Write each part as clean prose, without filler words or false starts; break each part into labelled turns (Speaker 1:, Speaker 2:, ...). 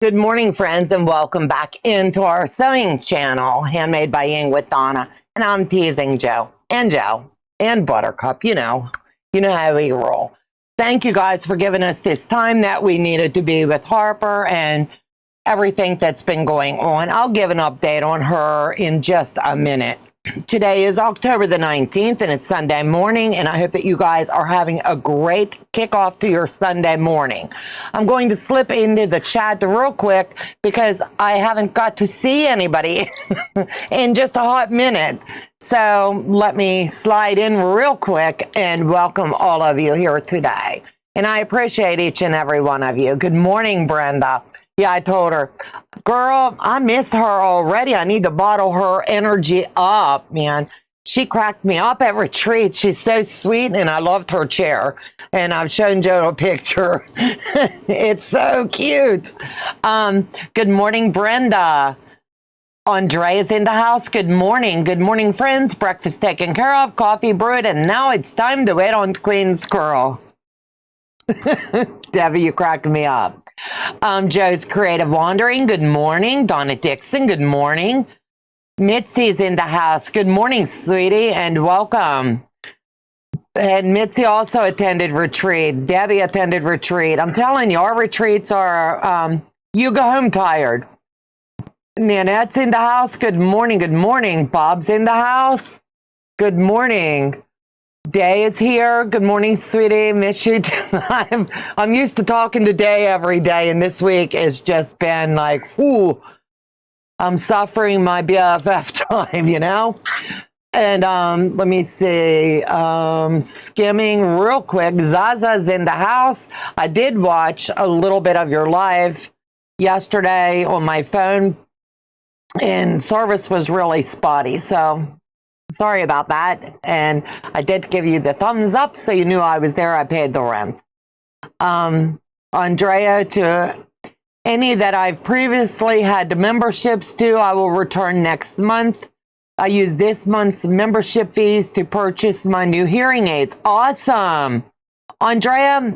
Speaker 1: Good morning, friends, and welcome back into our sewing channel, Handmade by Ying with Donna. And I'm teasing Joe and Buttercup. You know how we roll. Thank you guys for giving us this time that we needed to be with Harper and everything that's been going on. I'll give an update on her in just a minute. Today is October the 19th, and it's Sunday morning, and I hope that you guys are having a great kickoff to your Sunday morning. I'm going to slip into the chat real quick because I haven't got to see anybody in just a hot minute. So let me slide in real quick and welcome all of you here today. And I appreciate each and every one of you. Good morning, Brenda. Yeah, I told her, girl, I missed her already. I need to bottle her energy up, man. She cracked me up at retreat. She's so sweet, and I loved her chair. And I've shown Joe a picture. It's so cute. Good morning, Brenda. Andrea's in the house. Good morning. Good morning, friends. Breakfast taken care of, coffee brewed, and now it's time to wait on Queen Squirrel. Debbie, you cracked me up. Joe's Creative Wandering, good morning. Donna Dixon, good morning. Mitzi's in the house. Good morning, sweetie, and welcome. And Mitzi also attended retreat. Debbie attended retreat. I'm telling you, our retreats are, you go home tired. Nanette's in the house. Good morning, good morning. Bob's in the house. Good morning. Day is here. Good morning, sweetie. Miss you. I'm used to talking to Day every day, and this week has just been like, ooh, I'm suffering my BFF time, you know? And let me see. Skimming real quick. Zaza's in the house. I did watch a little bit of your live yesterday on my phone, and service was really spotty, so sorry about that. And I did give you the thumbs up so you knew I was there. I paid the rent. Andrea, to any that I've previously had memberships to, I will return next month. I use this month's membership fees to purchase my new hearing aids. Awesome. Andrea,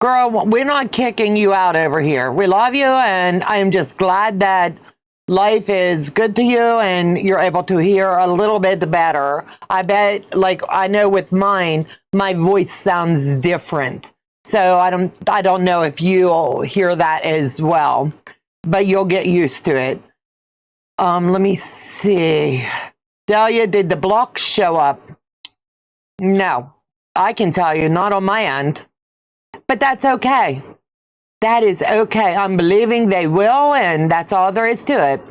Speaker 1: girl, we're not kicking you out over here. We love you, and I am just glad that life is good to you and you're able to hear a little bit better. I bet, like, I know with mine, my voice sounds different. So I don't know if you'll hear that as well, but you'll get used to it. Let me see. Delia, did the blocks show up? No, I can tell you, not on my end, but that's okay. That is okay. I'm believing they will, and that's all there is to it.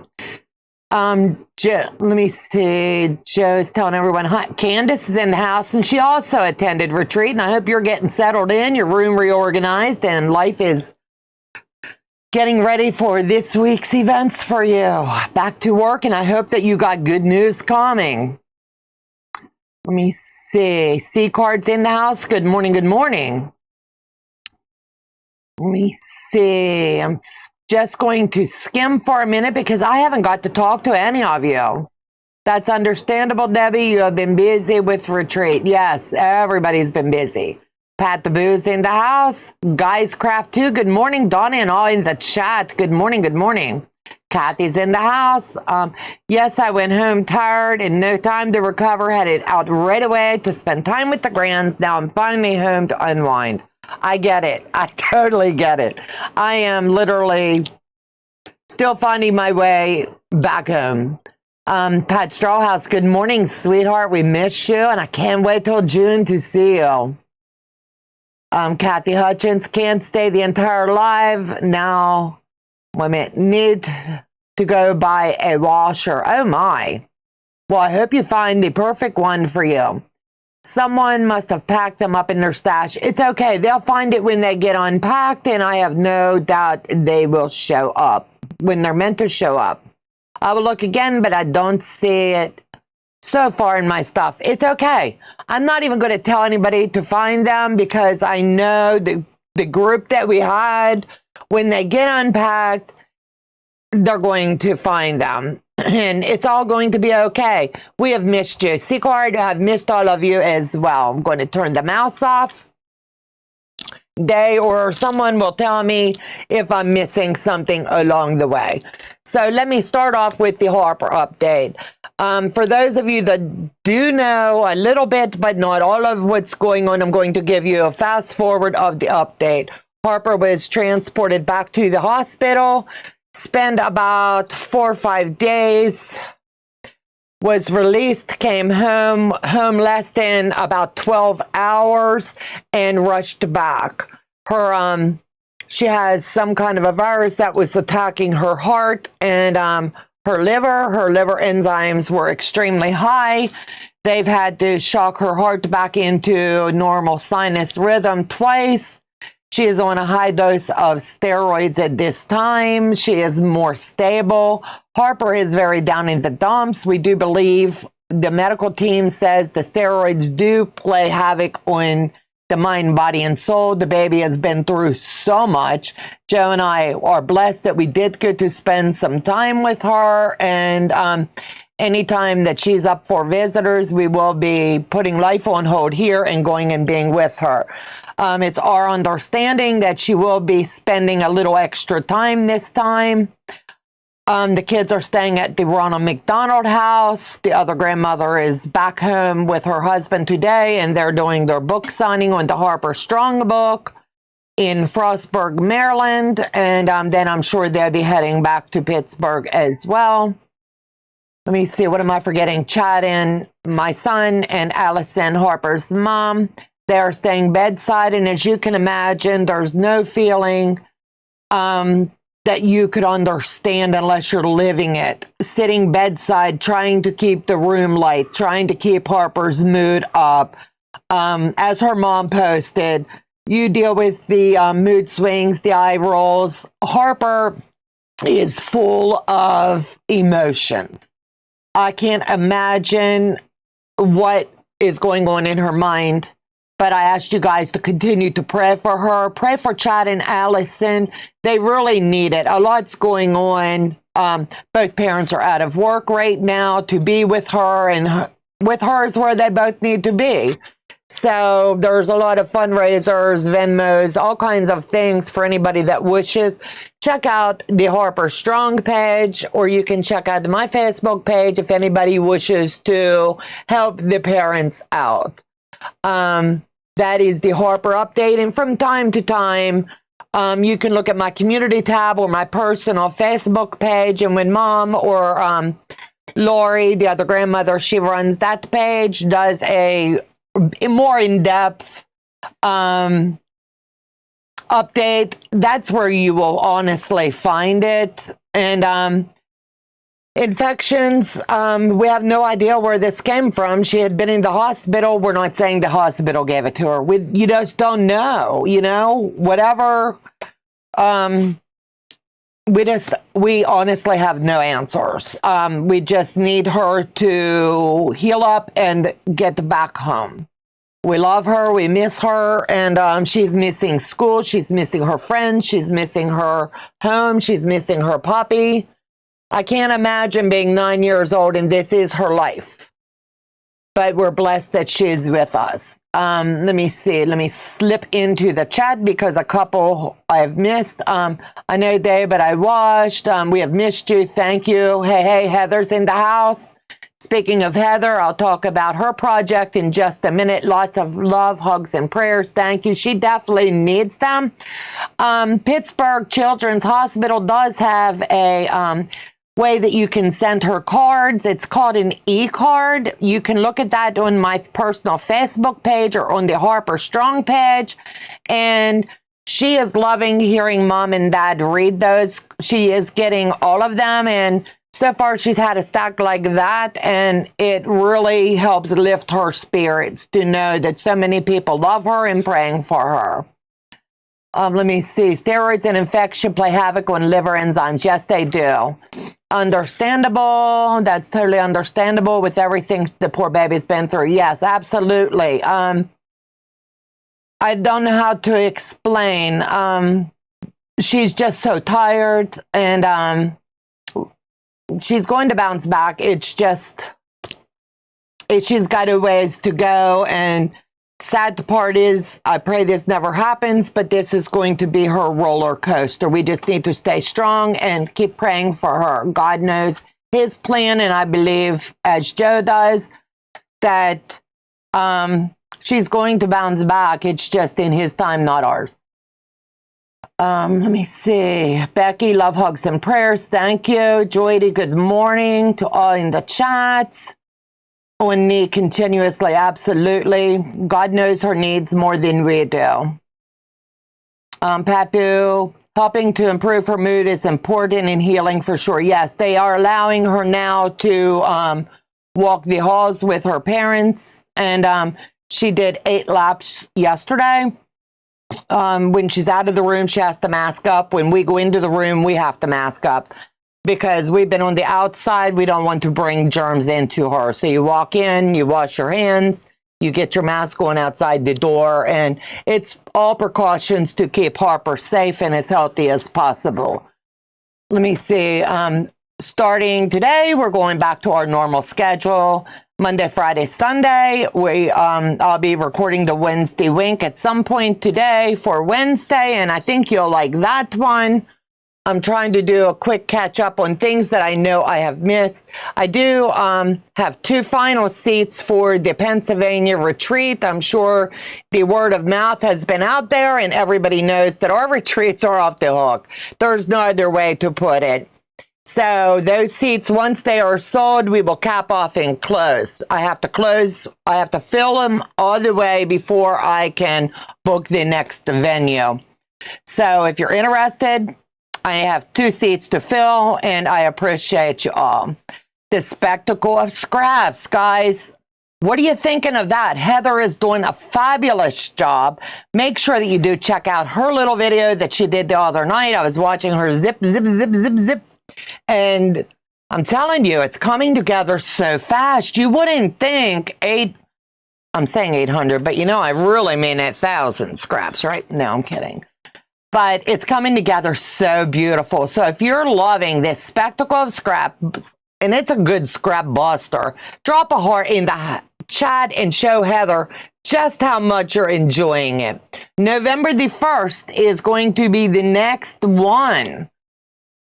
Speaker 1: Let me see. Joe's telling everyone, hi. Candace is in the house, and she also attended retreat, and I hope you're getting settled in, your room reorganized, and life is getting ready for this week's events for you. Back to work, and I hope that you got good news coming. Let me see. C-Card's in the house. Good morning, good morning. Let me see. I'm just going to skim for a minute because I haven't got to talk to any of you. That's understandable, Debbie. You have been busy with retreat. Yes, everybody's been busy. Pat the Boo's in the house. Guys Craft 2, good morning. Donna and all in the chat. Good morning, good morning. Kathy's in the house. Yes, I went home tired and no time to recover. Headed out right away to spend time with the grands. Now I'm finally home to unwind. I get it. I totally get it. I am literally still finding my way back home. Pat Strawhouse, good morning, sweetheart. We miss you, and I can't wait till June to see you. Kathy Hutchins can't stay the entire live. Now, women need to go buy a washer. Oh, my. Well, I hope you find the perfect one for you. Someone must have packed them up in their stash. It's okay. They'll find it when they get unpacked, and I have no doubt they will show up when they're meant to show up. I will look again, but I don't see it so far in my stuff. It's okay. I'm not even going to tell anybody to find them because I know the group that we had, when they get unpacked, they're going to find them. And it's all going to be okay. We have missed you. C-Card, I've missed all of you as well. I'm going to turn the mouse off. day, or someone will tell me if I'm missing something along the way. So let me start off with the Harper update. For those of you that do know a little bit, but not all of what's going on, I'm going to give you a fast forward of the update. Harper was transported back to the hospital, spent about 4 or 5 days, was released, came home less than about 12 hours, and rushed back. She has some kind of a virus that was attacking her heart and her liver enzymes were extremely high. They've had to shock her heart back into normal sinus rhythm twice. She is on a high dose of steroids at this time. She is more stable. Harper is very down in the dumps. We do believe the medical team says the steroids do play havoc on the mind, body, and soul. The baby has been through so much. Joe and I are blessed that we did get to spend some time with her, and anytime that she's up for visitors, we will be putting life on hold here and going and being with her. It's our understanding that she will be spending a little extra time this time. The kids are staying at the Ronald McDonald house. The other grandmother is back home with her husband today, and they're doing their book signing on the Harper Strong book in Frostburg, Maryland. And then I'm sure they'll be heading back to Pittsburgh as well. Let me see, what am I forgetting? Chad and my son and Allison, Harper's mom, they're staying bedside. And as you can imagine, there's no feeling that you could understand unless you're living it. Sitting bedside, trying to keep the room light, trying to keep Harper's mood up. As her mom posted, you deal with the mood swings, the eye rolls. Harper is full of emotions. I can't imagine what is going on in her mind, but I asked you guys to continue to pray for her. Pray for Chad and Allison. They really need it. A lot's going on. Both parents are out of work right now to be with her, and with her is where they both need to be. So there's a lot of fundraisers, Venmos, all kinds of things for anybody that wishes. Check out the Harper Strong page, or you can check out my Facebook page if anybody wishes to help the parents out. That is the Harper update. And from time to time, you can look at my community tab or my personal Facebook page. And when Mom or Lori, the other grandmother, she runs that page, does a more in-depth update, that's where you will honestly find it. And infections, we have no idea where this came from. She had been in the hospital. We're not saying the hospital gave it to her. You just don't know, whatever. We honestly have no answers. We just need her to heal up and get back home. We love her, we miss her, and she's missing school, she's missing her friends, she's missing her home, she's missing her puppy. I can't imagine being 9 years old and this is her life. But we're blessed that she's with us. Let me see. Let me slip into the chat because a couple I've missed. I know David, I watched. We have missed you. Thank you. Hey, Heather's in the house. Speaking of Heather, I'll talk about her project in just a minute. Lots of love, hugs, and prayers. Thank you. She definitely needs them. Pittsburgh Children's Hospital does have a way that you can send her cards. It's called an e-card. You can look at that on my personal Facebook page or on the Harper Strong page. And she is loving hearing Mom and Dad read those. She is getting all of them, and so far she's had a stack like that, and it really helps lift her spirits to know that so many people love her and praying for her. Let me see. Steroids and infection play havoc on liver enzymes. Yes, they do. Understandable. That's totally understandable with everything the poor baby's been through. Yes, absolutely. I don't know how to explain. She's just so tired, and she's going to bounce back. It's just, she's got a ways to go, and Sad part is, I pray this never happens, but this is going to be her roller coaster. We just need to stay strong and keep praying for her. God knows his plan, and I believe, as Joe does, that she's going to bounce back. It's just in his time, not ours. Let me see. Becky, love, hugs, and prayers. Thank you. Joydy, good morning to all in the chats. On me continuously, absolutely. God knows her needs more than we do. Papu, helping to improve her mood is important in healing for sure. Yes, they are allowing her now to walk the halls with her parents. And she did 8 laps yesterday. When she's out of the room, she has to mask up. When we go into the room, we have to mask up. Because we've been on the outside, we don't want to bring germs into her. So you walk in, you wash your hands, you get your mask on outside the door, and it's all precautions to keep Harper safe and as healthy as possible. Let me see. Starting today, we're going back to our normal schedule. Monday, Friday, Sunday. I'll be recording the Wednesday Wink at some point today for Wednesday, and I think you'll like that one. I'm trying to do a quick catch up on things that I know I have missed. I do have 2 final seats for the Pennsylvania retreat. I'm sure the word of mouth has been out there and everybody knows that our retreats are off the hook. There's no other way to put it. So those seats, once they are sold, we will cap off and close. I have to fill them all the way before I can book the next venue. So if you're interested, I have 2 seats to fill, and I appreciate you all. The spectacle of scraps, guys. What are you thinking of that? Heather is doing a fabulous job. Make sure that you do check out her little video that she did the other night. I was watching her zip, zip, zip, zip, zip. And I'm telling you, it's coming together so fast. You wouldn't think I'm saying 800, but you know, I really mean 1,000 scraps, right? No, I'm kidding. But it's coming together so beautiful. So if you're loving this spectacle of scraps, and it's a good scrap buster, drop a heart in the chat and show Heather just how much you're enjoying it. November the 1st is going to be the next one.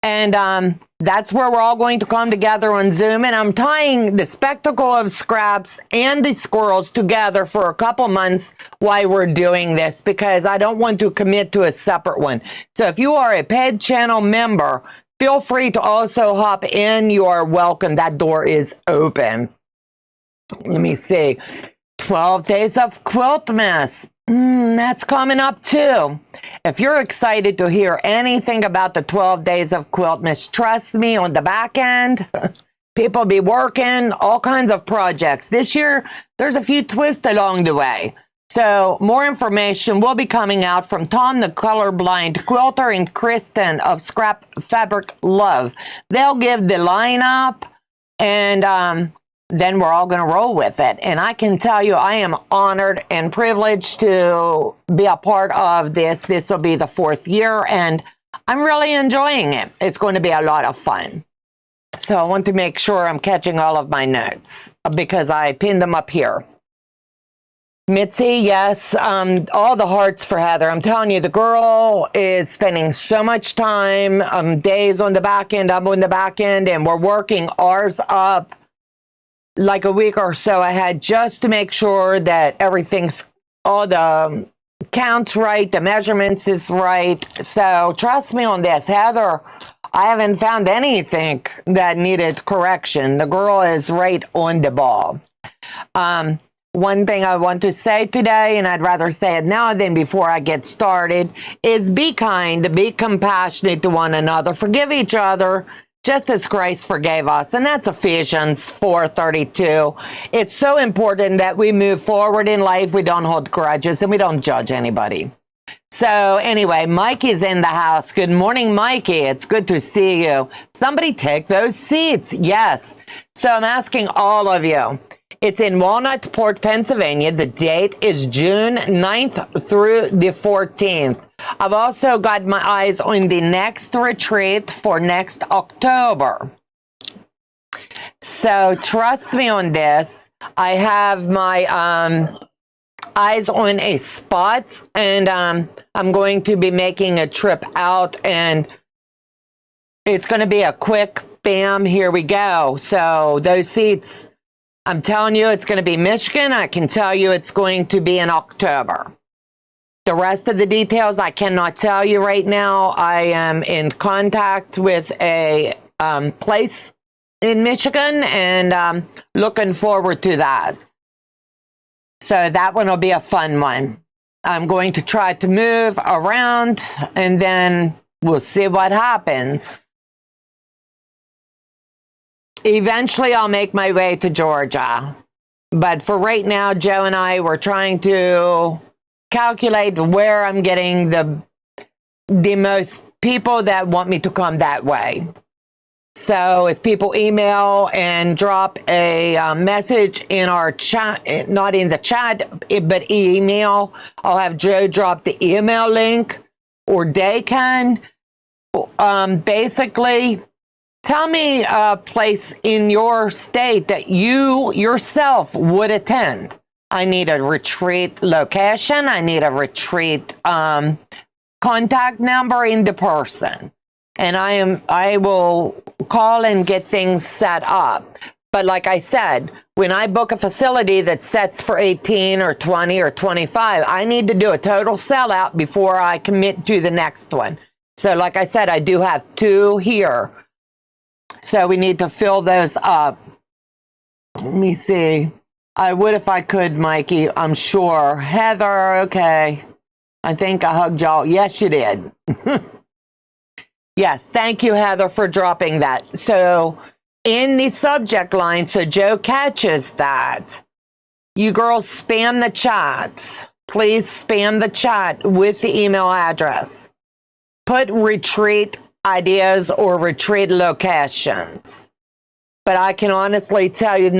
Speaker 1: And that's where we're all going to come together on Zoom. And I'm tying the spectacle of scraps and the squirrels together for a couple months while we're doing this, because I don't want to commit to a separate one. So if you are a paid channel member, feel free to also hop in. You are welcome. That door is open. Let me see. 12 days of Quiltmas. That's coming up too. If you're excited to hear anything about the 12 days of Quiltmas, trust me, on the back end, people be working all kinds of projects. This year, there's a few twists along the way. So more information will be coming out from Tom, the colorblind quilter, and Kristen of Scrap Fabric Love. They'll give the lineup, and then we're all going to roll with it. And I can tell you, I am honored and privileged to be a part of this. This will be the 4th year, and I'm really enjoying it. It's going to be a lot of fun. So I want to make sure I'm catching all of my notes because I pinned them up here. Mitzi, yes, all the hearts for Heather. I'm telling you, the girl is spending so much time, days on the back end, I'm on the back end, and we're working ours up like a week or so ahead just to make sure that everything's, all the counts right, the measurements is right. So trust me on this, Heather. I haven't found anything that needed correction. The girl is right on the ball. One thing I want to say today, and I'd rather say it now than before I get started, is be kind, be compassionate to one another, forgive each other, just as Christ forgave us. And that's Ephesians 4:32. It's so important that we move forward in life. We don't hold grudges and we don't judge anybody. So anyway, Mikey's in the house. Good morning, Mikey. It's good to see you. Somebody take those seats. Yes. So I'm asking all of you. It's in Walnut Port, Pennsylvania. The date is June 9th through the 14th. I've also got my eyes on the next retreat for next October. So trust me on this. I have my eyes on a spot, and I'm going to be making a trip out, and it's going to be a quick bam, here we go. So those seats, I'm telling you, it's going to be Michigan. I can tell you it's going to be in October. The rest of the details I cannot tell you right now. I am in contact with a place in Michigan, and looking forward to that. So that one will be a fun one. I'm going to try to move around, and then we'll see what happens. Eventually, I'll make my way to Georgia. But for right now, Joe and I were trying to calculate where I'm getting the most people that want me to come that way. So if people email and drop a message in our chat, not in the chat, but email, I'll have Joe drop the email link, or they can. Basically, tell me a place in your state that you yourself would attend. I need a retreat location. I need a retreat contact number in the person. And I will call and get things set up. But like I said, when I book a facility that sets for 18 or 20 or 25, I need to do a total sellout before I commit to the next one. So like I said, I do have 2 here. So we need to fill those up. Let me see. I would if I could, Mikey, I'm sure. Heather, okay. I think I hugged y'all. Yes, you did. Yes, thank you, Heather, for dropping that. So in the subject line, so Joe catches that, you girls spam the chat. Please spam the chat with the email address. Put retreat ideas or retreat locations. But I can honestly tell you,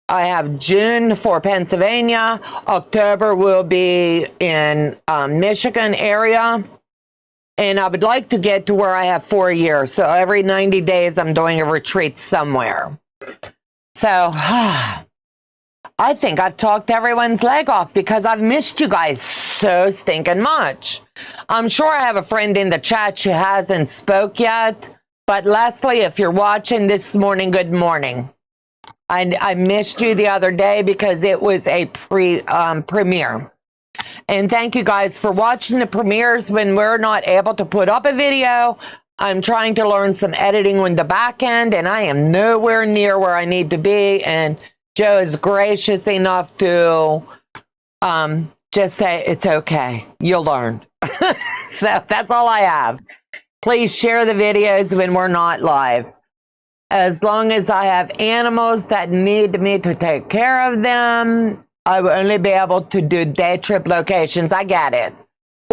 Speaker 1: I have June for Pennsylvania. October will be in Michigan area. And I would like to get to where I have 4 years. So every 90 days, I'm doing a retreat somewhere. So I think I've talked everyone's leg off because I've missed you guys so stinking much. I'm sure I have a friend in the chat. She hasn't spoke yet. But Leslie, if you're watching this morning, good morning. I missed you the other day because it was a premiere. And thank you guys for watching the premieres when we're not able to put up a video. I'm trying to learn some editing on the back end, and I am nowhere near where I need to be. And Joe is gracious enough to just say, it's okay, you'll learn. So that's all I have. Please share the videos when we're not live. As long as I have animals that need me to take care of them, I will only be able to do day trip locations. I get it.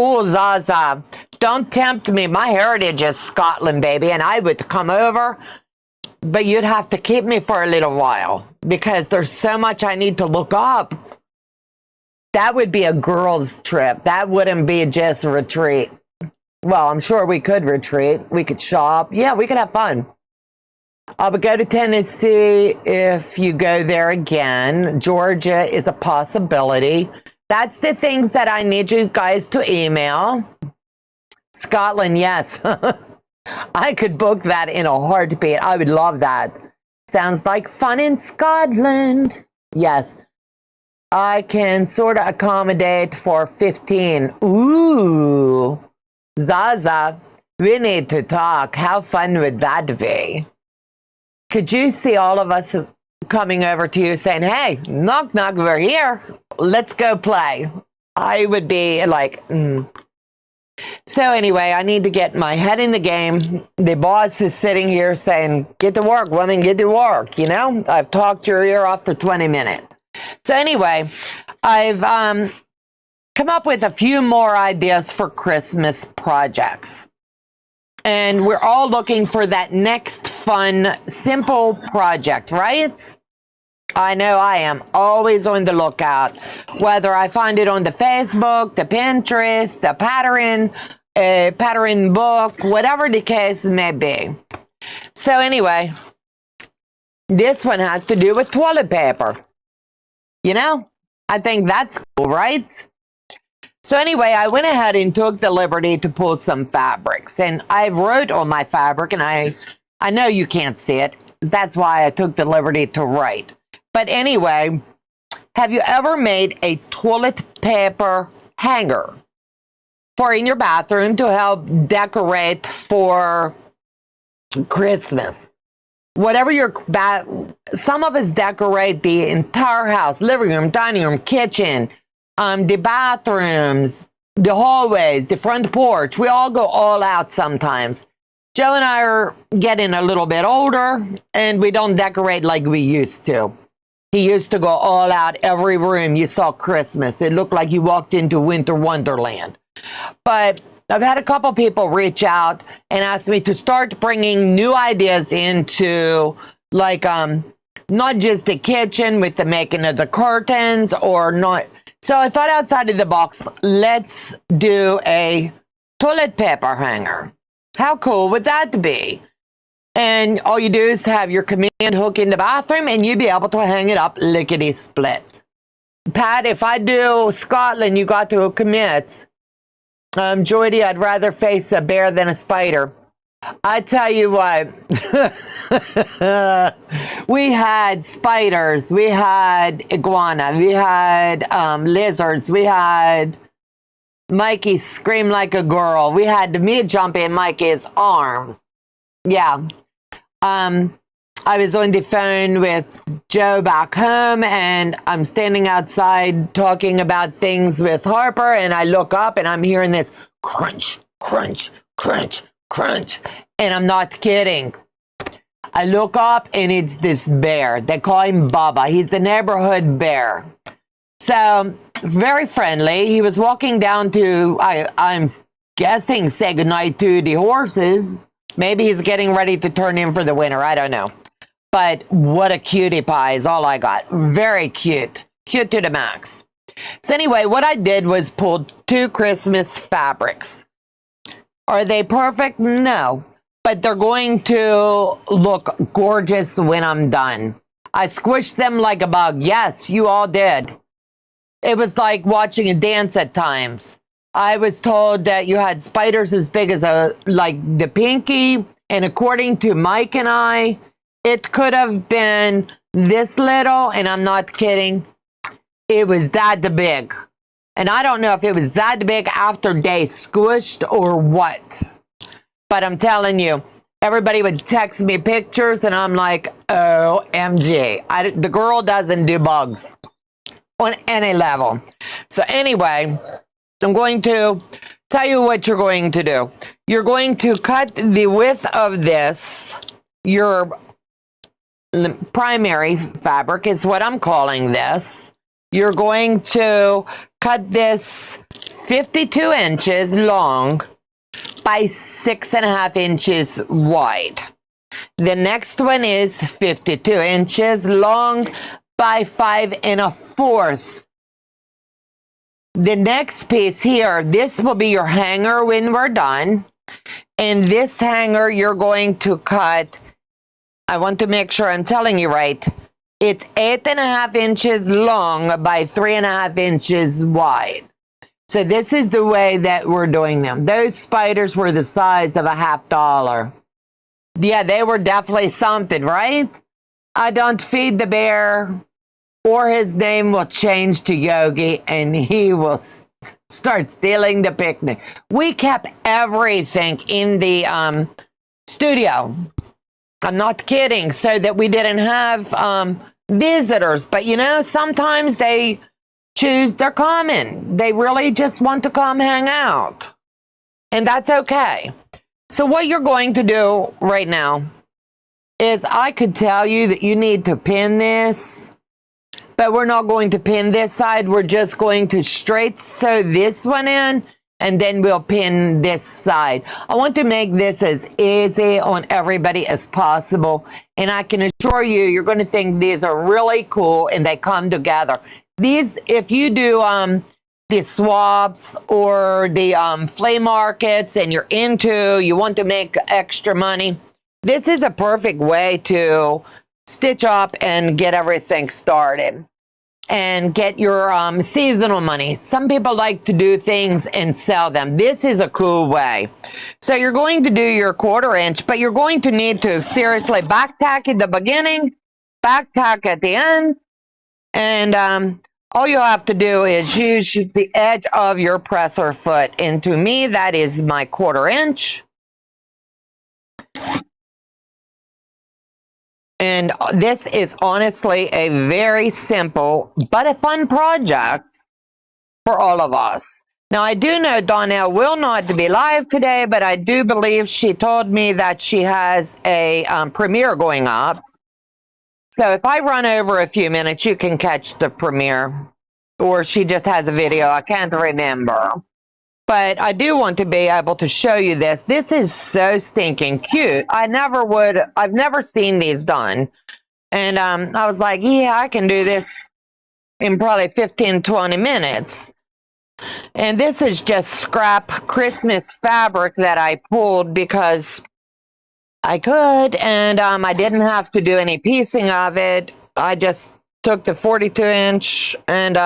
Speaker 1: Ooh, Zaza, don't tempt me. My heritage is Scotland, baby, and I would come over, but you'd have to keep me for a little while because there's so much I need to look up. That would be a girls' trip. That wouldn't be just a retreat. Well, I'm sure we could retreat. We could shop. Yeah, we could have fun. I would go to Tennessee if you go there again. Georgia is a possibility. That's the things that I need you guys to email. Scotland, yes. I could book that in a heartbeat. I would love that. Sounds like fun in Scotland. Yes. I can sort of accommodate for 15. Ooh. Zaza, we need to talk. How fun would that be? Could you see all of us coming over to you saying, hey, knock, knock, we're here. Let's go play. I would be like, So anyway, I need to get my head in the game. The boss is sitting here saying, get to work, woman, get to work. You know, I've talked your ear off for 20 minutes. So anyway, I've come up with a few more ideas for Christmas projects. And we're all looking for that next fun, simple project, right? I know I am always on the lookout, whether I find it on the Facebook, the Pinterest, the pattern book, whatever the case may be. So anyway, this one has to do with toilet paper. You know, I think that's right? So anyway, I went ahead and took the liberty to pull some fabrics, and I wrote on my fabric, and I know you can't see it. That's why I took the liberty to write. But anyway, have you ever made a toilet paper hanger for in your bathroom to help decorate for Christmas? Whatever your some of us decorate the entire house, living room, dining room, kitchen, the bathrooms, the hallways, the front porch. We all go all out sometimes. Joe and I are getting a little bit older, and we don't decorate like we used to. He used to go all out. Every room you saw Christmas. It looked like you walked into Winter Wonderland. But I've had a couple people reach out and ask me to start bringing new ideas into, like, not just the kitchen with the making of the curtains or not. So I thought outside of the box, let's do a toilet paper hanger. How cool would that be? And all you do is have your command hook in the bathroom and you'd be able to hang it up lickety-split. Pat, if I do Scotland, you got to commit. Joydy, I'd rather face a bear than a spider. I tell you what, we had spiders, we had iguana, we had lizards, we had Mikey scream like a girl, we had me jump in Mikey's arms. Yeah. I was on the phone with Joe back home, and I'm standing outside talking about things with Harper, and I look up and I'm hearing this crunch, crunch, crunch, crunch. And I'm not kidding. I look up and it's this bear. They call him Bubba. He's the neighborhood bear. So very friendly. He was walking down to, I'm guessing, say goodnight to the horses. Maybe he's getting ready to turn in for the winter. I don't know. But what a cutie pie is all I got. Very cute. Cute to the max. So anyway, what I did was pull 2 Christmas fabrics. Are they perfect? No. But they're going to look gorgeous when I'm done. I squished them like a bug. Yes, you all did. It was like watching a dance at times. I was told that you had spiders as big as like the pinky. And according to Mike and I, it could have been this little, and I'm not kidding. It was that big. And I don't know if it was that big after they squished or what. But I'm telling you, everybody would text me pictures, and I'm like, OMG. The girl doesn't do bugs on any level. So anyway, I'm going to tell you what you're going to do. You're going to cut the width of this, your primary fabric is what I'm calling this. You're going to cut this 52 inches long by 6.5 inches wide. The next one is 52 inches long by 5 1/4. The next piece here, this will be your hanger when we're done. And this hanger you're going to cut, I want to make sure I'm telling you right. It's 8.5 inches long by 3.5 inches wide. So this is the way that we're doing them. Those spiders were the size of a $50. Yeah, they were definitely something, right? I don't feed the bear, or his name will change to Yogi, and he will start stealing the picnic. We kept everything in the studio. I'm not kidding, so that we didn't have visitors. But you know, sometimes they choose, they're coming. They really just want to come hang out. And that's okay. So what you're going to do right now is, I could tell you that you need to pin this, but we're not going to pin this side. We're just going to straight sew this one in, and then we'll pin this side. I want to make this as easy on everybody as possible. And I can assure you, you're going to think these are really cool and they come together. These, if you do the swaps or the flea markets and you're you want to make extra money, this is a perfect way to stitch up and get everything started. and get your seasonal money. Some people like to do things and sell them. This is a cool way. So you're going to do your 1/4 inch, but you're going to need to seriously back tack at the beginning, back tack at the end, and all you'll have to do is use the edge of your presser foot. And to me, that is my 1/4 inch. And this is honestly a very simple but a fun project for all of us. Now, I do know Donna will not be live today, but I do believe she told me that she has a premiere going up. So if I run over a few minutes, you can catch the premiere. Or she just has a video. I can't remember. But I do want to be able to show you this. This is so stinking cute. I've never seen these done. And I was like, yeah, I can do this in probably 15, 20 minutes. And this is just scrap Christmas fabric that I pulled because I could. And I didn't have to do any piecing of it. I just took the 42 inch and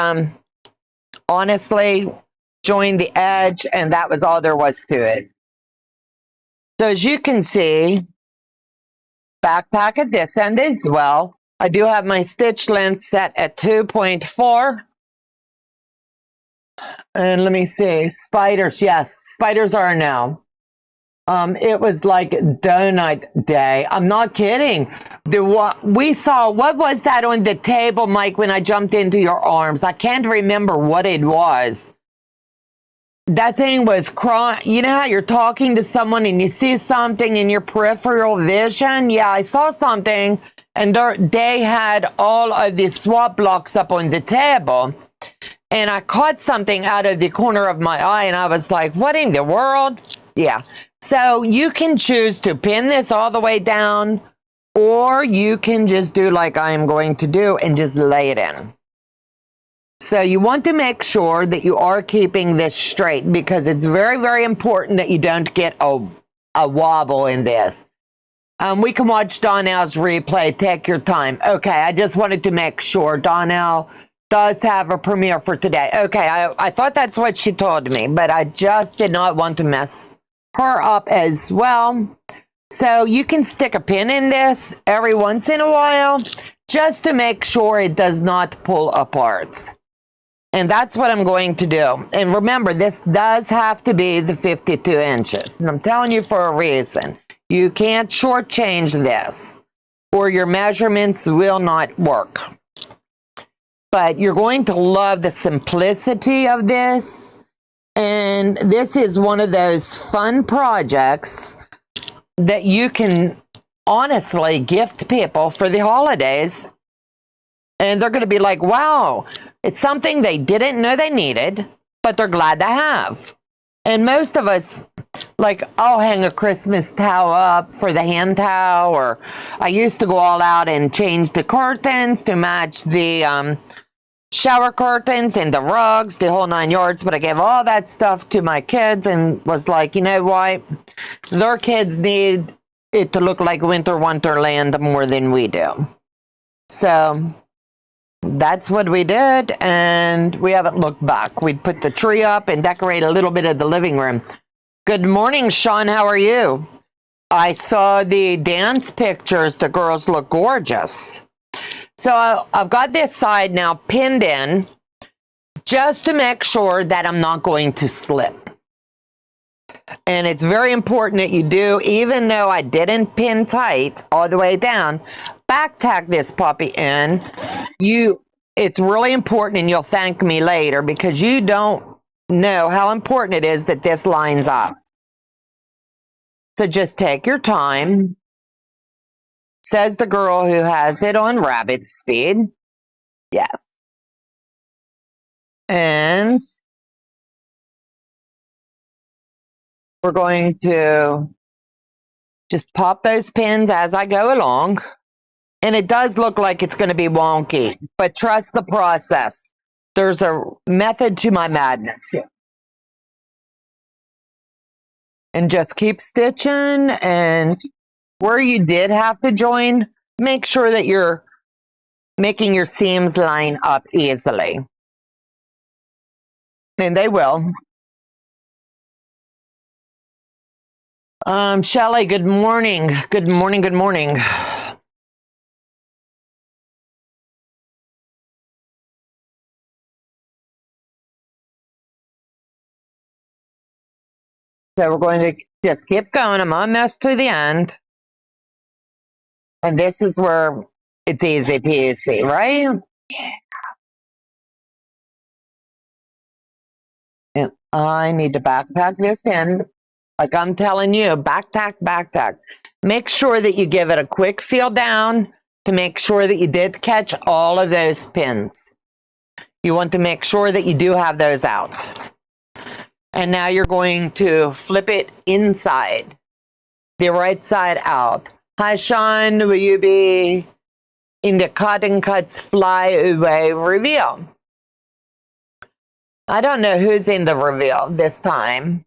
Speaker 1: honestly joined the edge, and that was all there was to it. So as you can see, backpack at this end as well. I do have my stitch length set at 2.4. And let me see, spiders, yes, spiders are now. It was like donut day. I'm not kidding. We saw, what was that on the table, Mike, when I jumped into your arms? I can't remember what it was. That thing was crying. You know how you're talking to someone and you see something in your peripheral vision? Yeah, I saw something, and they had all of the swap blocks up on the table. And I caught something out of the corner of my eye, and I was like, what in the world? Yeah. So you can choose to pin this all the way down, or you can just do like I am going to do and just lay it in. So you want to make sure that you are keeping this straight, because it's very, very important that you don't get a wobble in this. We can watch Donnell's replay. Take your time. Okay, I just wanted to make sure. Donnell does have a premiere for today. Okay, I thought that's what she told me, but I just did not want to mess her up as well. So you can stick a pin in this every once in a while just to make sure it does not pull apart. And that's what I'm going to do. And remember, this does have to be the 52 inches. And I'm telling you for a reason. You can't shortchange this, or your measurements will not work. But you're going to love the simplicity of this. And this is one of those fun projects that you can honestly gift people for the holidays. And they're going to be like, wow, it's something they didn't know they needed, but they're glad to have. And most of us, like, I'll hang a Christmas towel up for the hand towel, or I used to go all out and change the curtains to match the shower curtains and the rugs, the whole 9 yards. But I gave all that stuff to my kids and was like, you know what? Their kids need it to look like Winter Wonderland more than we do. So that's what we did, and we haven't looked back. We'd put the tree up and decorate a little bit of the living room. Good morning, Sean. How are you? I saw the dance pictures. The girls look gorgeous. So I've got this side now pinned in just to make sure that I'm not going to slip. And it's very important that you do, even though I didn't pin tight all the way down, back tack this puppy in. It's really important, and you'll thank me later, because you don't know how important it is that this lines up. So just take your time, says the girl who has it on rabbit speed. Yes. And we're going to just pop those pins as I go along. And it does look like it's going to be wonky, but trust the process. There's a method to my madness. And just keep stitching, and where you did have to join, make sure that you're making your seams line up easily. And they will. Shelley, good morning. Good morning, good morning. So we're going to just keep going. I'm almost to the end. And this is where it's easy peasy, right? And I need to backpack this in. Like I'm telling you, backpack. Make sure that you give it a quick feel down to make sure that you did catch all of those pins. You want to make sure that you do have those out. And now you're going to flip it inside, the right side out. Hi, Sean, will you be in the Cotton Cuts Flyaway reveal? I don't know who's in the reveal this time.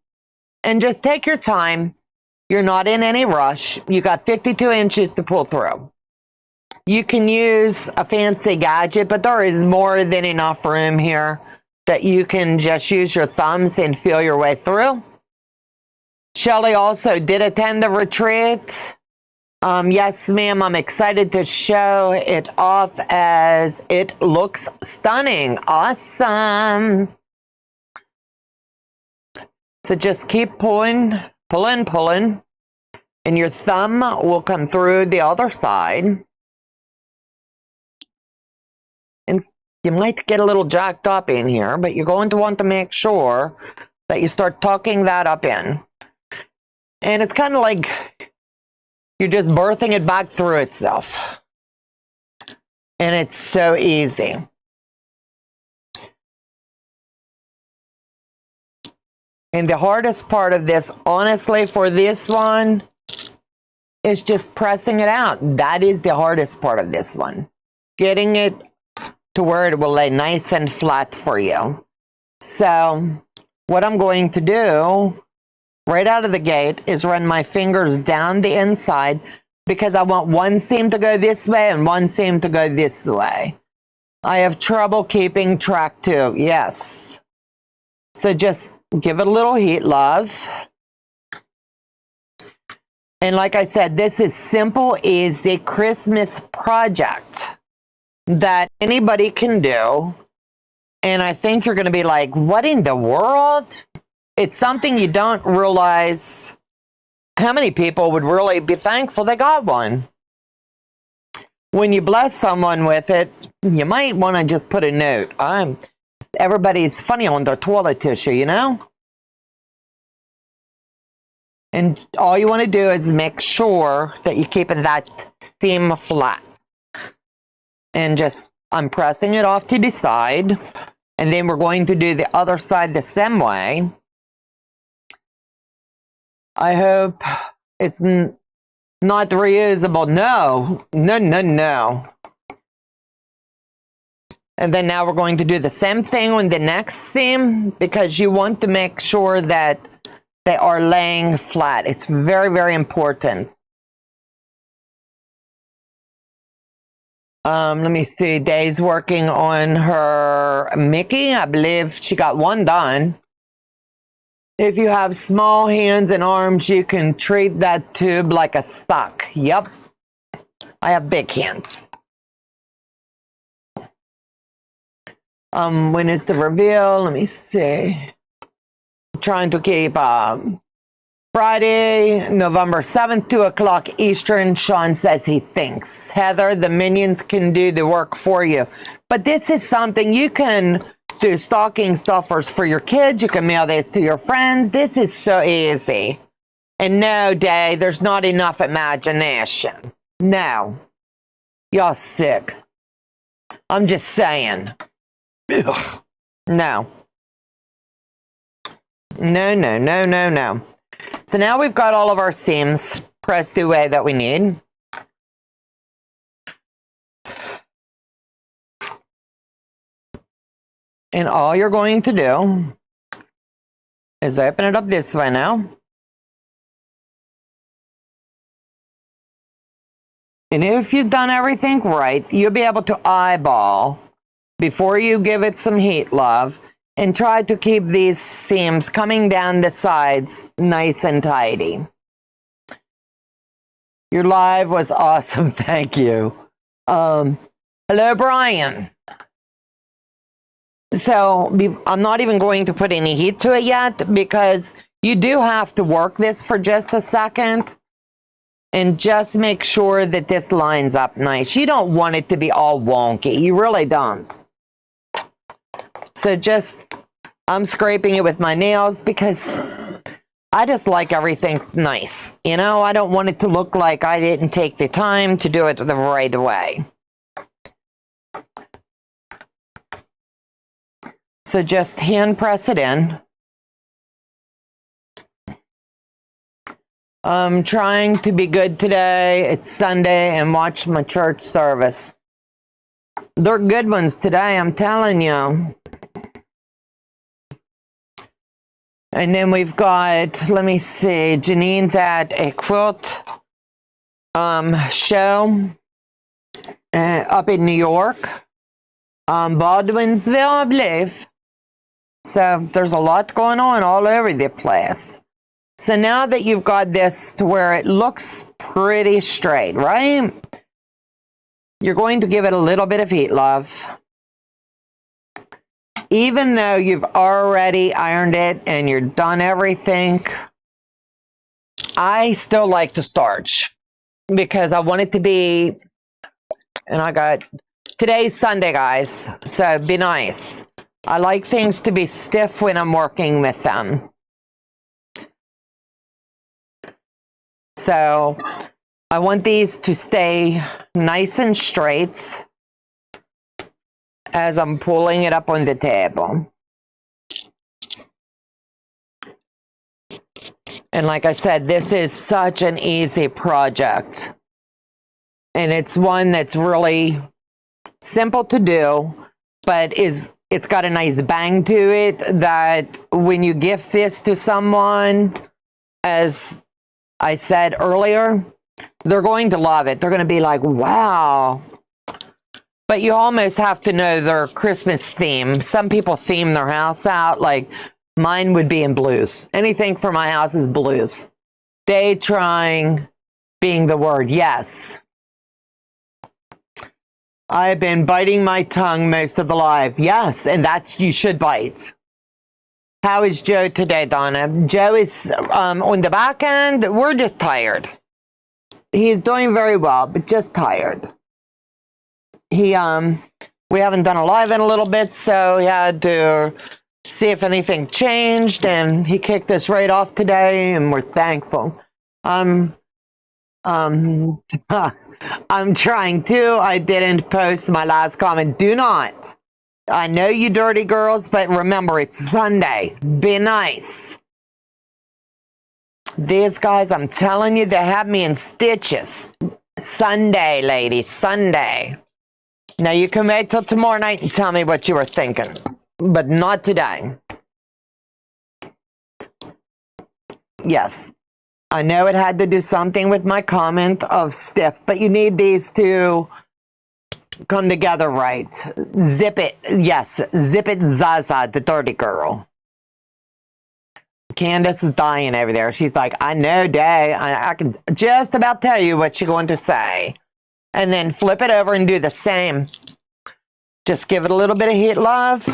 Speaker 1: And just take your time. You're not in any rush. You got 52 inches to pull through. You can use a fancy gadget, but there is more than enough room here that you can just use your thumbs and feel your way through. Shelley also did attend the retreat. Yes, ma'am, I'm excited to show it off as it looks stunning. Awesome. So just keep pulling, and your thumb will come through the other side. And you might get a little jacked up in here, but you're going to want to make sure that you start tucking that up in. And it's kind of like you're just birthing it back through itself. And it's so easy. And the hardest part of this, honestly, for this one, is just pressing it out. That is the hardest part of this one. Getting it to where it will lay nice and flat for you. So what I'm going to do right out of the gate is run my fingers down the inside because I want one seam to go this way and one seam to go this way. I have trouble keeping track too, yes. So just give it a little heat, love. And like I said, this is simple, easy Christmas project that anybody can do. And I think you're going to be like, what in the world? It's something you don't realize how many people would really be thankful they got one. When you bless someone with it, you might want to just put a note. Everybody's funny on their toilet tissue, you know? And all you want to do is make sure that you're keeping that seam flat. And just, I'm pressing it off to the side. And then we're going to do the other side the same way. I hope it's not reusable. No. And then now we're going to do the same thing on the next seam because you want to make sure that they are laying flat. It's very, very important. Let me see. Day's working on her Mickey. I believe she got one done. If you have small hands and arms, you can treat that tube like a sock. Yep. I have big hands. When is the reveal? Let me see. I'm trying to keep Friday, November 7th, 2 o'clock Eastern. Sean says he thinks. Heather, the minions can do the work for you. But this is something you can do stocking stuffers for your kids. You can mail this to your friends. This is so easy. And no, Day, there's not enough imagination. No. Y'all sick. I'm just saying. Ugh. No. No. So now we've got all of our seams pressed the way that we need. And all you're going to do is open it up this way now. And if you've done everything right, you'll be able to eyeball before you give it some heat, love, and try to keep these seams coming down the sides nice and tidy. Your live was awesome. Thank you. Hello, Brian. So I'm not even going to put any heat to it yet because you do have to work this for just a second and just make sure that this lines up nice. You don't want it to be all wonky. You really don't. So just, I'm scraping it with my nails because I just like everything nice. You know, I don't want it to look like I didn't take the time to do it the right way. So just hand press it in. I'm trying to be good today. It's Sunday and watch my church service. They're good ones today, I'm telling you. And then we've got, let me see, Janine's at a quilt show up in New York, Baldwinsville, I believe. So there's a lot going on all over the place. So now that you've got this to where it looks pretty straight, right? You're going to give it a little bit of heat, love. Even though you've already ironed it and you're done everything, I still like to starch because I want it to be, and I got, today's Sunday, guys, so be nice. I like things to be stiff when I'm working with them. So I want these to stay nice and straight as I'm pulling it up on the table. And like I said, this is such an easy project. And it's one that's really simple to do, but it's got a nice bang to it that when you gift this to someone, as I said earlier, they're going to love it. They're going to be like, wow. But you almost have to know their Christmas theme. Some people theme their house out, like mine would be in blues. Anything for my house is blues. Day trying being the word, yes. I've been biting my tongue most of the live. Yes, and that's, you should bite. How is Joe today, Donna? Joe is on the back end. We're just tired. He's doing very well, but just tired. We haven't done a live in a little bit, so he had to see if anything changed, and he kicked us right off today, and we're thankful. I'm trying to. I didn't post my last comment. Do not. I know you dirty girls, but remember, it's Sunday. Be nice. These guys, I'm telling you, they have me in stitches. Sunday, ladies, Sunday. Now, you can wait till tomorrow night and tell me what you were thinking, but not today. Yes, I know it had to do something with my comment of stiff, but you need these to come together right. Zip it. Yes, zip it, Zaza, the dirty girl. Candace is dying over there. She's like, I know, Day. I can just about tell you what you're going to say. And then flip it over and do the same. Just give it a little bit of heat, love.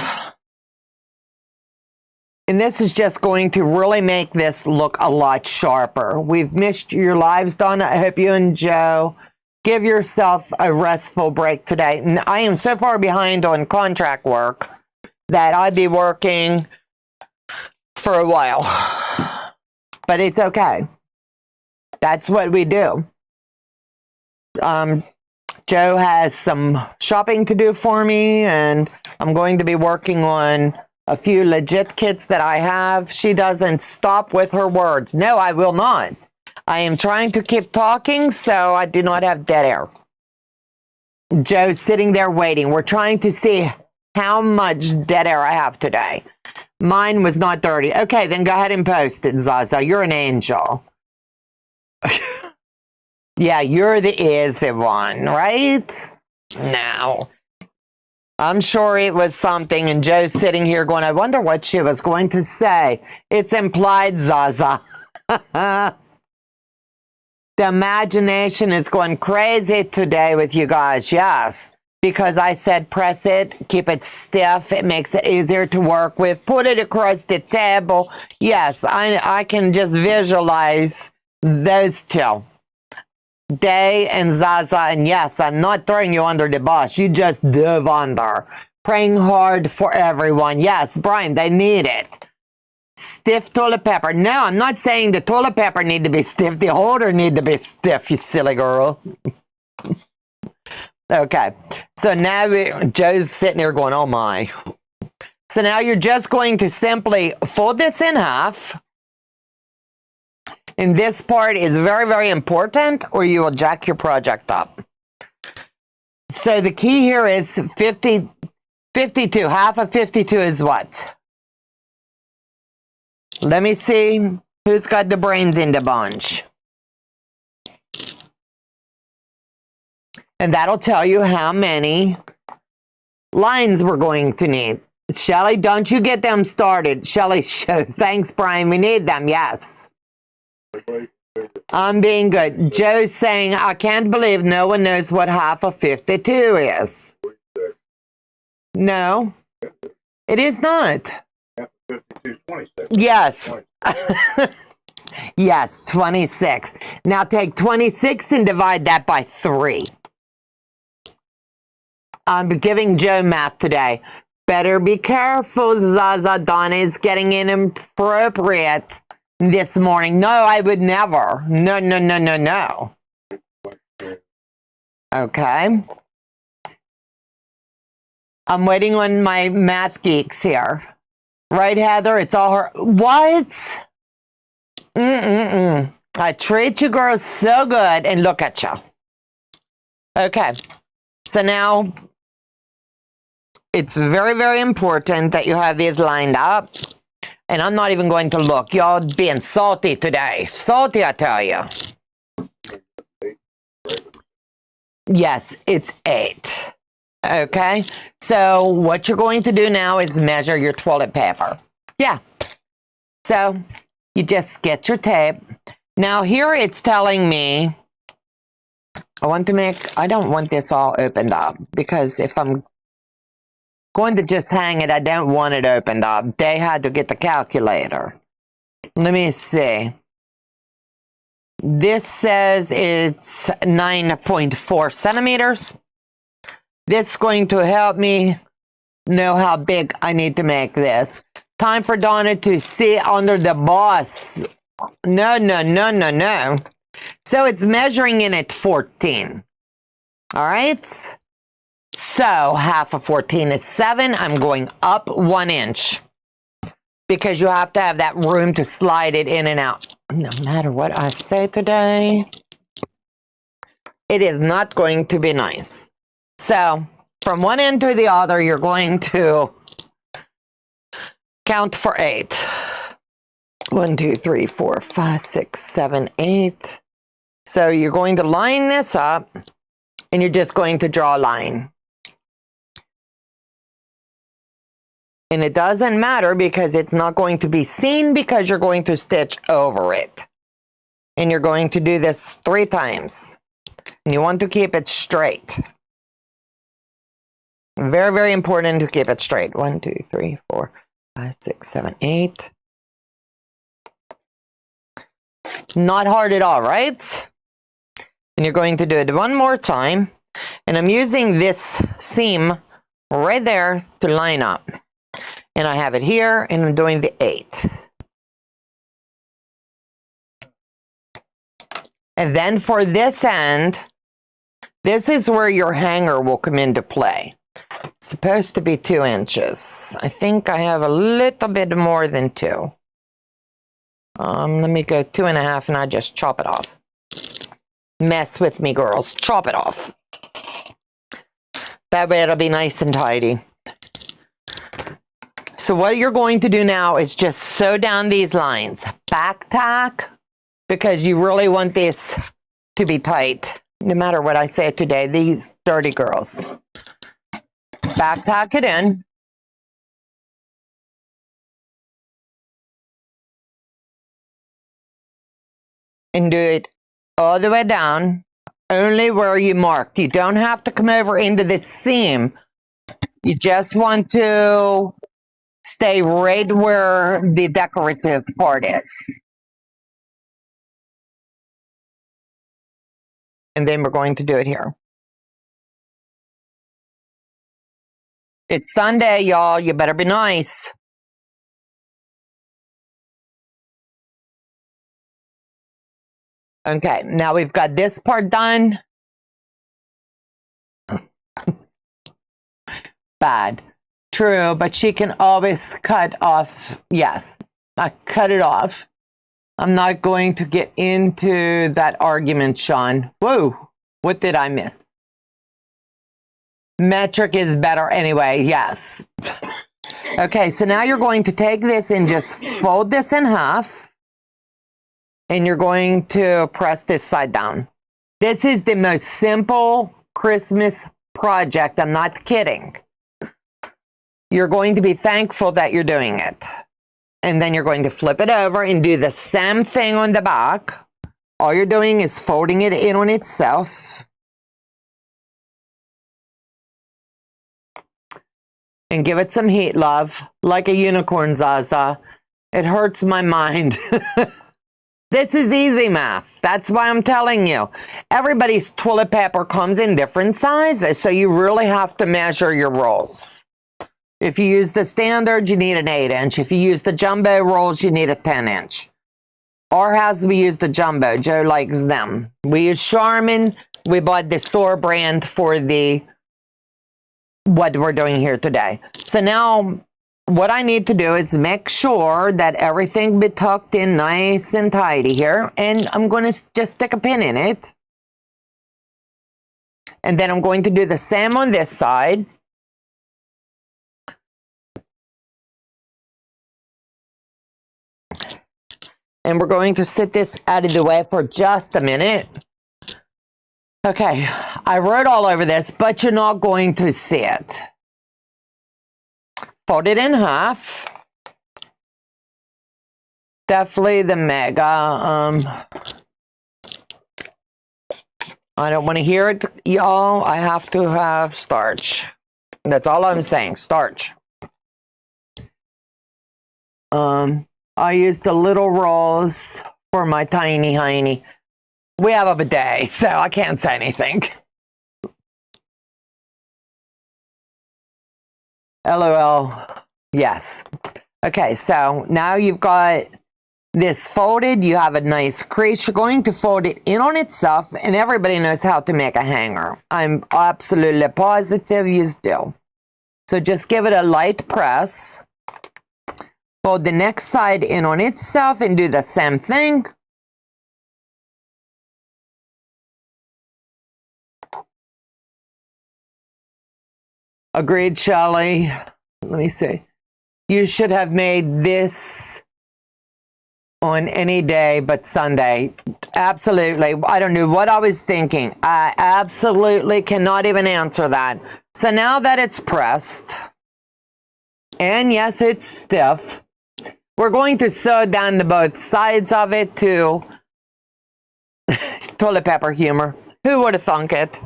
Speaker 1: And this is just going to really make this look a lot sharper. We've missed your lives, Donna. I hope you and Joe give yourself a restful break today. And I am so far behind on contract work that I'd be working for a while. But it's okay. That's what we do. Joe has some shopping to do for me, and I'm going to be working on a few legit kits that I have. She doesn't stop with her words. No, I will not. I am trying to keep talking so I do not have dead air. Joe's sitting there waiting. We're trying to see how much dead air I have today. Mine was not dirty. Okay, then go ahead and post it, Zaza. You're an angel. Yeah, you're the easy one, right? Now, I'm sure it was something, and Joe's sitting here going, I wonder what she was going to say. It's implied, Zaza. The imagination is going crazy today with you guys, yes. Because I said press it, keep it stiff, it makes it easier to work with. Put it across the table. Yes, I can just visualize those two. Day and Zaza, and yes, I'm not throwing you under the bus. You just dove under. Praying hard for everyone. Yes, Brian, they need it. Stiff toilet paper. No, I'm not saying the toilet paper need to be stiff. The holder need to be stiff, you silly girl. Okay, so now Joe's sitting here going, oh my. So now you're just going to simply fold this in half. And this part is very, very important, or you will jack your project up. So the key here is 52. Half of 52 is what? Let me see who's got the brains in the bunch. And that'll tell you how many lines we're going to need. Shelly, don't you get them started. Shelly shows, thanks, Brian. We need them, yes. I'm being good. Joe's saying, I can't believe no one knows what half of 52 is. No, it is not.
Speaker 2: Half of 52 is 26.
Speaker 1: Yes. Yes, 26. Now take 26 and divide that by 3. I'm giving Joe math today. Better be careful, Zaza. Donna is getting inappropriate this morning. No, I would never. No, no, no, no, no. Okay. I'm waiting on my math geeks here. Right, Heather? It's all her. What? I treat you girls so good, and look at you. Okay. So now, it's very, very important that you have these lined up. And I'm not even going to look. Y'all being salty today. Salty, I tell you. Yes, it's 8. Okay? So what you're going to do now is measure your toilet paper. Yeah. So you just get your tape. Now here it's telling me, I don't want this all opened up, because if I'm going to just hang it, I don't want it opened up. They had to get the calculator. Let me see. This says it's 9.4 centimeters. This is going to help me know how big I need to make this. Time for Donna to sit under the bus. No, no, no, no, no. So it's measuring in at 14. All right. So half of 14 is 7. I'm going up 1 inch, because you have to have that room to slide it in and out. No matter what I say today, it is not going to be nice. So from one end to the other, you're going to count for 8. 1, 2, 3, 4, 5, 6, 7, 8. So you're going to line this up, and you're just going to draw a line. And it doesn't matter, because it's not going to be seen, because you're going to stitch over it. And you're going to do this 3 times. And you want to keep it straight. Very, very important to keep it straight. 1, 2, 3, 4, 5, 6, 7, 8. Not hard at all, right? And you're going to do it one more time. And I'm using this seam right there to line up. And I have it here, and I'm doing the 8. And then for this end, this is where your hanger will come into play. It's supposed to be 2 inches. I think I have a little bit more than 2. Let me go 2.5, and I just chop it off. Mess with me, girls. Chop it off. That way it'll be nice and tidy. So what you're going to do now is just sew down these lines. Back tack, because you really want this to be tight. No matter what I say today, these dirty girls. Back tack it in. And do it all the way down, only where you marked. You don't have to come over into the seam. You just want to stay right where the decorative part is. And then we're going to do it here. It's Sunday, y'all. You better be nice. Okay, now we've got this part done. Bad. True, but she can always cut off. Yes, I cut it off. I'm not going to get into that argument, Sean. Whoa, what did I miss? Metric is better anyway, yes. Okay, so now you're going to take this and just fold this in half. And you're going to press this side down. This is the most simple Christmas project. I'm not kidding. You're going to be thankful that you're doing it. And then you're going to flip it over and do the same thing on the back. All you're doing is folding it in on itself. And give it some heat, love. Like a unicorn, Zaza. It hurts my mind. This is easy math. That's why I'm telling you. Everybody's toilet paper comes in different sizes, so you really have to measure your rolls. If you use the standard, you need an 8-inch. If you use the jumbo rolls, you need a 10-inch. Or as we use the jumbo, Joe likes them. We use Charmin. We bought the store brand for the what we're doing here today. So now what I need to do is make sure that everything be tucked in nice and tidy here. And I'm going to just stick a pin in it. And then I'm going to do the same on this side. And we're going to sit this out of the way for just a minute. Okay, I wrote all over this, but you're not going to see it. Fold it in half. Definitely the mega. I don't want to hear it, y'all. I have to have starch. That's all I'm saying, starch. I use the little rolls for my tiny hiney. We have a bidet, so I can't say anything. LOL. Yes. Okay, so now you've got this folded. You have a nice crease. You're going to fold it in on itself, and everybody knows how to make a hanger. I'm absolutely positive you do. So just give it a light press. Fold the next side in on itself and do the same thing. Agreed, Shelley. Let me see. You should have made this on any day but Sunday. Absolutely. I don't know what I was thinking. I absolutely cannot even answer that. So now that it's pressed, and yes, it's stiff, we're going to sew down the both sides of it to toilet paper humor. Who would have thunk it?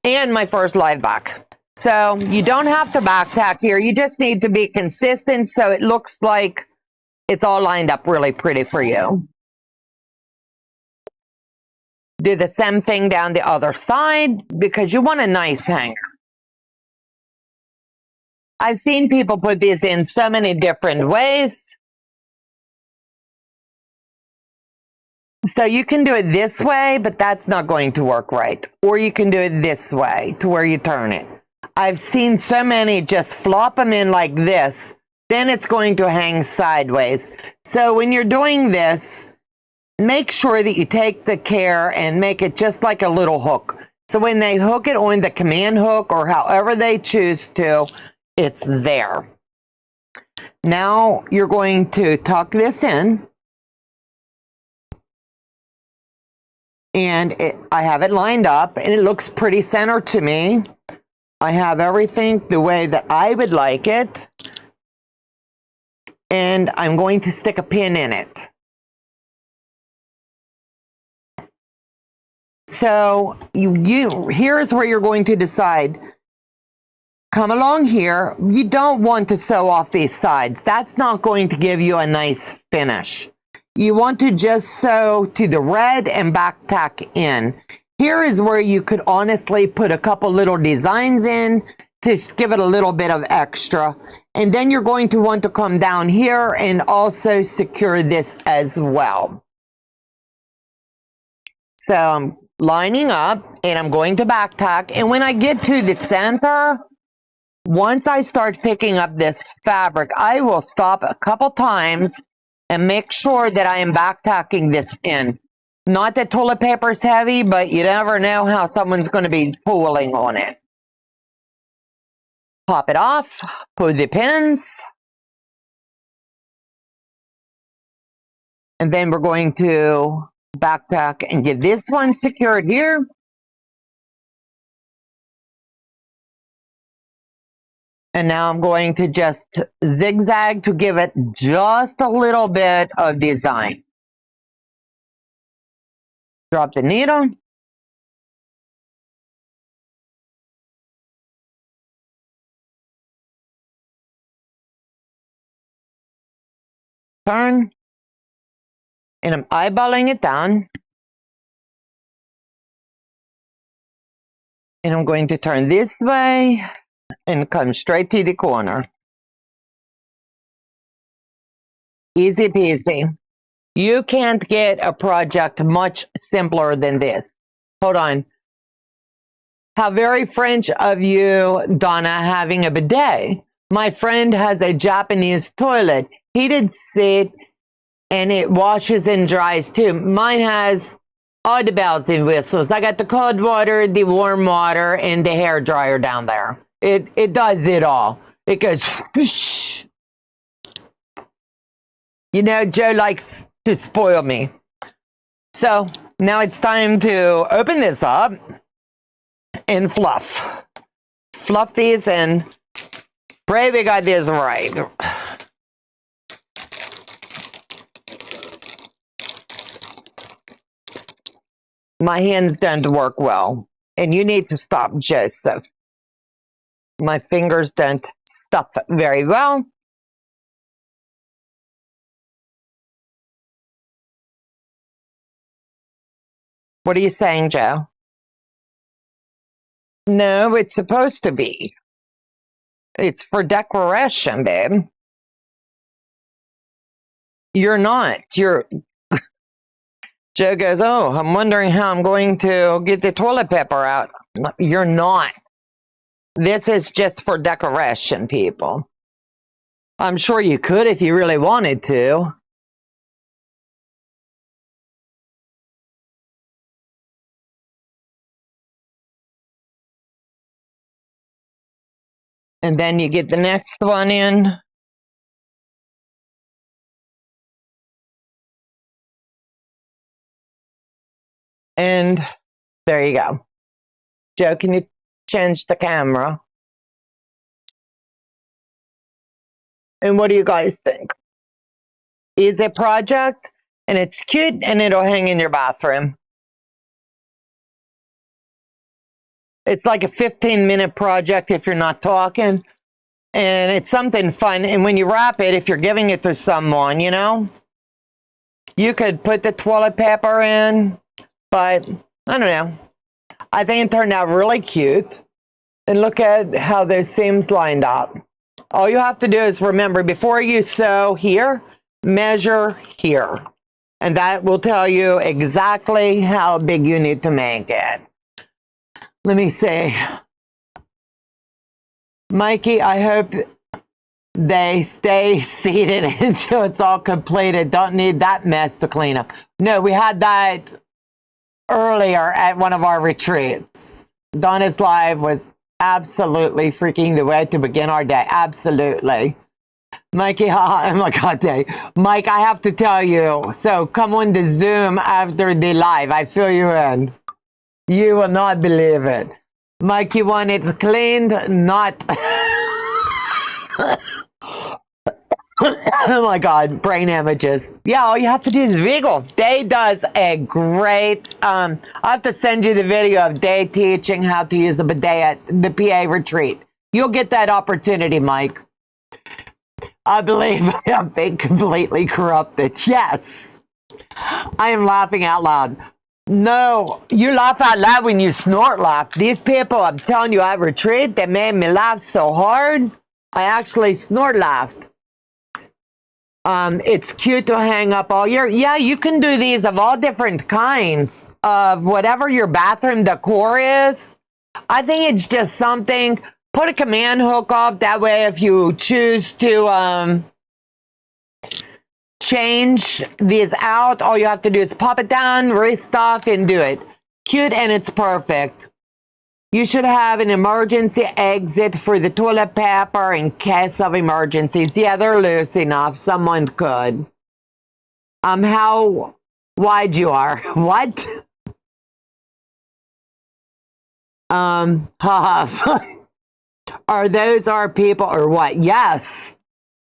Speaker 1: And my first live back. So you don't have to back tack here. You just need to be consistent so it looks like it's all lined up really pretty for you. Do the same thing down the other side because you want a nice hanger. I've seen people put these in so many different ways. So you can do it this way, but that's not going to work right. Or you can do it this way to where you turn it. I've seen so many just flop them in like this. Then it's going to hang sideways. So when you're doing this, make sure that you take the care and make it just like a little hook. So when they hook it on the command hook or however they choose to, it's there. Now you're going to tuck this in. And I have it lined up and it looks pretty centered to me. I have everything the way that I would like it. And I'm going to stick a pin in it. So here's where you're going to decide. Come along here. You don't want to sew off these sides. That's not going to give you a nice finish. You want to just sew to the red and back tack in. Here is where you could honestly put a couple little designs in to give it a little bit of extra. And then you're going to want to come down here and also secure this as well. So I'm lining up and I'm going to back tack. And when I get to the center, once I start picking up this fabric, I will stop a couple times and make sure that I am back tacking this in. Not that toilet paper is heavy, but you never know how someone's going to be pulling on it. Pop it off, put the pins. And then we're going to back tack and get this one secured here. And now I'm going to just zigzag to give it just a little bit of design. Drop the needle. Turn. And I'm eyeballing it down. And I'm going to turn this way and come straight to the corner. Easy peasy. You can't get a project much simpler than this. Hold on. How very French of you, Donna, having a bidet. My friend has a Japanese toilet. Heated seat, and it washes and dries too. Mine has all the bells and whistles. I got the cold water, the warm water, and the hair dryer down there. It does it all. It goes whoosh. You know, Joe likes to spoil me. So now it's time to open this up and fluff. Fluff these and pray we got this right. My hands don't work well. And you need to stop, Joseph. My fingers don't stuff very well. What are you saying, Joe? No, it's supposed to be. It's for decoration, babe. You're not. You're... Joe goes, oh, I'm wondering how I'm going to get the toilet paper out. You're not. This is just for decoration, people. I'm sure you could if you really wanted to. And then you get the next one in. And there you go. Joe, can you change the camera? And what do you guys think? Is a project, and it's cute, and it'll hang in your bathroom. It's like a 15-minute project if you're not talking. And it's something fun. And when you wrap it, if you're giving it to someone, you know, you could put the toilet paper in. But I don't know. I think it turned out really cute. And look at how those seams lined up. All you have to do is remember, before you sew here, measure here. And that will tell you exactly how big you need to make it. Let me see. Mikey, I hope they stay seated until it's all completed. Don't need that mess to clean up. No, we had that earlier at one of our retreats. Donna's live was absolutely freaking the way to begin our day. Absolutely. Mikey, oh my God, Dave. Mike, I have to tell you. So come on the Zoom after the live. I fill you in. You will not believe it. Mike, you want it cleaned? Not. Oh my God, brain images. Yeah, all you have to do is wiggle. Day does a great, I'll have to send you the video of Day teaching how to use a bidet at the PA retreat. You'll get that opportunity, Mike. I believe I have been completely corrupted. Yes. I am laughing out loud. No, you laugh out loud when you snort laugh. These people, I'm telling you, at retreat, they made me laugh so hard. I actually snort laughed. It's cute to hang up all your, yeah, you can do these of all different kinds of whatever your bathroom decor is. I think it's just something, put a command hook up. That way, if you choose to change these out, all you have to do is pop it down, wrist off, and do it. Cute, and it's perfect. You should have an emergency exit for the toilet paper in case of emergencies. Yeah, they're loose enough. Someone could. How wide you are? What? Are those our people or what? Yes.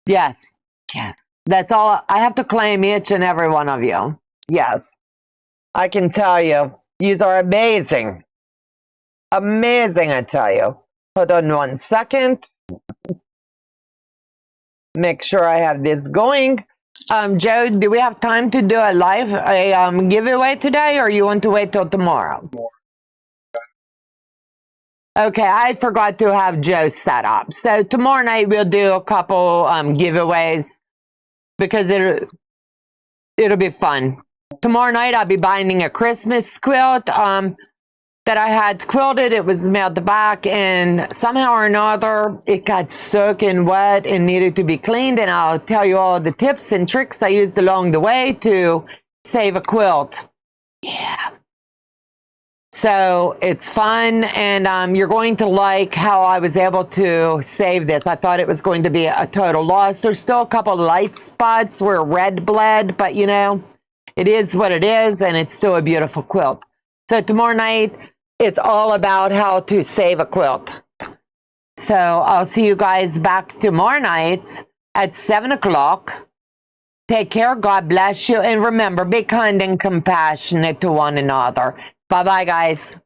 Speaker 1: Yes. Yes. That's all. I have to claim each and every one of you. Yes. I can tell you. You are amazing. Amazing, I tell you. Hold on 1 second. Make sure I have this going. Joe, do we have time to do a live giveaway today, or you want to wait till tomorrow? Okay, I forgot to have Joe set up. So tomorrow night we'll do a couple giveaways because it'll be fun. Tomorrow night I'll be binding a Christmas quilt that I had quilted. It was mailed back, and somehow or another it got soaking wet and needed to be cleaned, and I'll tell you all the tips and tricks I used along the way to save a quilt. Yeah. So it's fun, and you're going to like how I was able to save this. I thought it was going to be a total loss. There's still a couple light spots where red bled, but you know, it is what it is, and it's still a beautiful quilt. So tomorrow night, it's all about how to save a quilt. So I'll see you guys back tomorrow night at 7 o'clock. Take care. God bless you. And remember, be kind and compassionate to one another. Bye-bye, guys.